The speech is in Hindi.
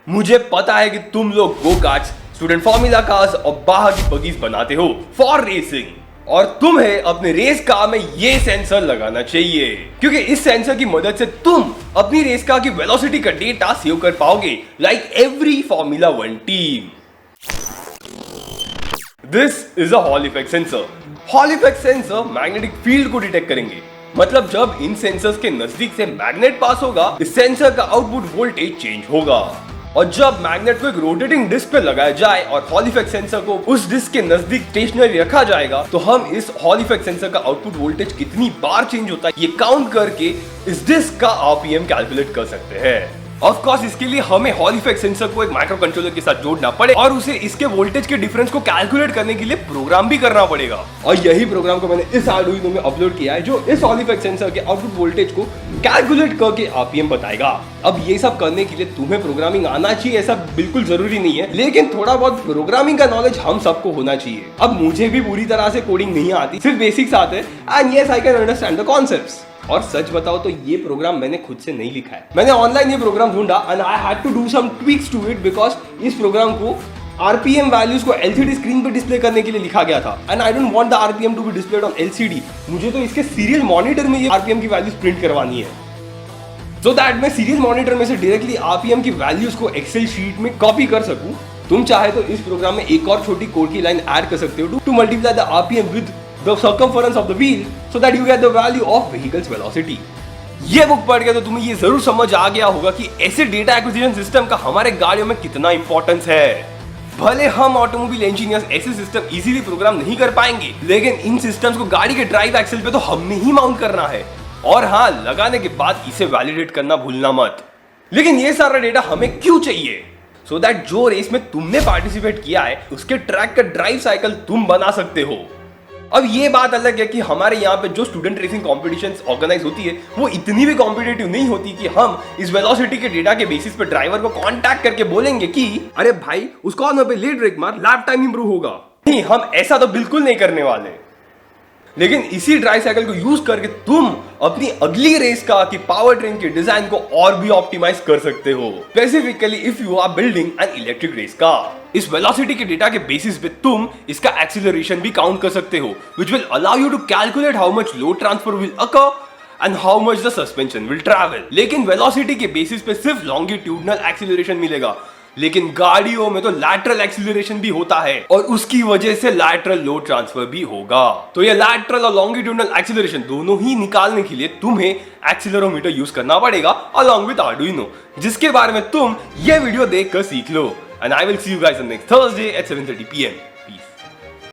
मुझे पता है कि तुम लोग गो कार्ट्स, स्टूडेंट फॉर्मूला कार्स और बाहर की बगीज बनाते हो फॉर रेसिंग, और तुम्हें अपने रेस कार में ये सेंसर लगाना चाहिए, क्योंकि इस सेंसर की मदद से तुम अपनी रेस कार की वेलोसिटी का डेटा सेव कर पाओगे, like every formula 1 team. This is a hall effect sensor. Hall effect sensor magnetic field को डिटेक्ट करेंगे। मतलब जब इन सेंसर्स के नजदीक से मैग्नेट पास होगा, इस सेंसर का आउटपुट वोल्टेज चेंज होगा, और जब मैग्नेट को एक रोटेटिंग डिस्क पे लगाया जाए और हॉल इफेक्ट सेंसर को उस डिस्क के नजदीक स्टेशनरी रखा जाएगा, तो हम इस हॉल इफेक्ट सेंसर का आउटपुट वोल्टेज कितनी बार चेंज होता है ये काउंट करके इस डिस्क का आरपीएम कैलकुलेट कर सकते हैं। ऑफ कोर्स इसके लिए हमें हॉल इफेक्ट सेंसर को एक माइक्रो कंट्रोलर के साथ जोड़ना पड़े और उसे इसके वोल्टेज के डिफरेंस को कैलकुलेट करने के लिए प्रोग्राम भी करना पड़ेगा, और यही प्रोग्राम को मैंने इस आर्डुइनो में अपलोड किया है, जो इस हॉल इफेक्ट सेंसर के आउटपुट वोल्टेज को कैलकुलेट करके आरपीएम बताएगा। अब ये सब करने के लिए तुम्हें प्रोग्रामिंग आना चाहिए ऐसा बिल्कुल जरूरी नहीं है, लेकिन थोड़ा बहुत प्रोग्रामिंग का नॉलेज हम सबको होना चाहिए। अब मुझे भी पूरी तरह से कोडिंग नहीं आती, सिर्फ बेसिक्स आते हैं, and yes I can understand the concepts. और सच बताओ तो ये प्रोग्राम मैंने खुद से नहीं लिखा है, मैंने ऑनलाइन ये प्रोग्राम ढूंढा and I had to do some tweaks to it, because इस प्रोग्राम को आरपीएम वैल्यूज को एलसीडी स्क्रीन पे डिस्प्ले करने के लिए लिखा गया था, and I don't want the RPM to be displayed on LCD. मुझे तो इसके सीरियल मॉनिटर में ये आरपीएम की वैल्यूज प्रिंट करवानी है, सो दैट मैं सीरियल मॉनिटर में से डायरेक्टली आरपीएम की वैल्यूज को एक्सेल शीट में कॉपी कर सकूं। तुम चाहे तो इस प्रोग्राम में एक और छोटी कोड की लाइन ऐड कर सकते हो to multiply the RPM with the circumference of the wheel so that you get the value of vehicles velocity. ये बुक पढ़ के तो तुम्हें ये जरूर समझ आ गया होगा कि ऐसे डेटा एक्विजिशन सिस्टम का हमारे गाड़ियों में कितना इंपॉर्टेंस है। भले हम ऑटोमोबाइल इंजीनियर्स ऐसे सिस्टम इजीली प्रोग्राम नहीं कर पाएंगे, लेकिन इन सिस्टम्स को गाड़ी के ड्राइव एक्सेल पे तो हमने ही माउंट करना है, और हाँ, लगाने के बाद इसे वैलिडेट करना भूलना मत। लेकिन ये सारा डेटा हमें क्यों चाहिए? सो दैट जो रेस में तुमने पार्टिसिपेट किया है उसके ट्रैक का ड्राइव साइकिल तुम बना सकते हो। अब ये बात अलग है कि हमारे यहाँ पे जो स्टूडेंट रेसिंग कॉम्पिटिशंस ऑर्गेनाइज होती है वो इतनी भी कॉम्पिटिटिव नहीं होती कि हम इस वेलोसिटी के डेटा के बेसिस पे ड्राइवर को कांटेक्ट करके बोलेंगे कि अरे भाई उस कॉर्नर पे लेट ब्रेक मार, लैप टाइम इंप्रूव होगा। नहीं, हम ऐसा तो बिल्कुल नहीं करने वाले। लेकिन इसी ड्राइव साइकिल को यूज करके तुम अपनी अगली रेस कार की पावर ट्रेन के डिजाइन को और भी ऑप्टिमाइज कर सकते हो, specifically if you are building an electric race car. इस वेलोसिटी के डेटा के बेसिस पे तुम इसका एक्सीलरेशन भी काउंट कर सकते हो, which will allow you to calculate how much load transfer will occur and how much the suspension will travel। लेकिन वेलोसिटी के बेसिस पे सिर्फ लॉन्गिट्यूडनल एक्सीलरेशन मिलेगा, लेकिन गाड़ियों में तो लैटरल एक्सीलरेशन भी होता है, और उसकी वजह से लैटरल लोड ट्रांसफर भी होगा। तो ये लैटरल और लॉन्गिट्यूडनल एक्सीलरेशन दोनों ही निकालने के लिए तुम्हें एक्सीलरोमीटर यूज करना पड़ेगा अलॉन्ग विद आर्डुइनो, जिसके बारे में तुम ये वीडियो देखकर सीख लो। And I will see you guys on next Thursday at 7:30 PM।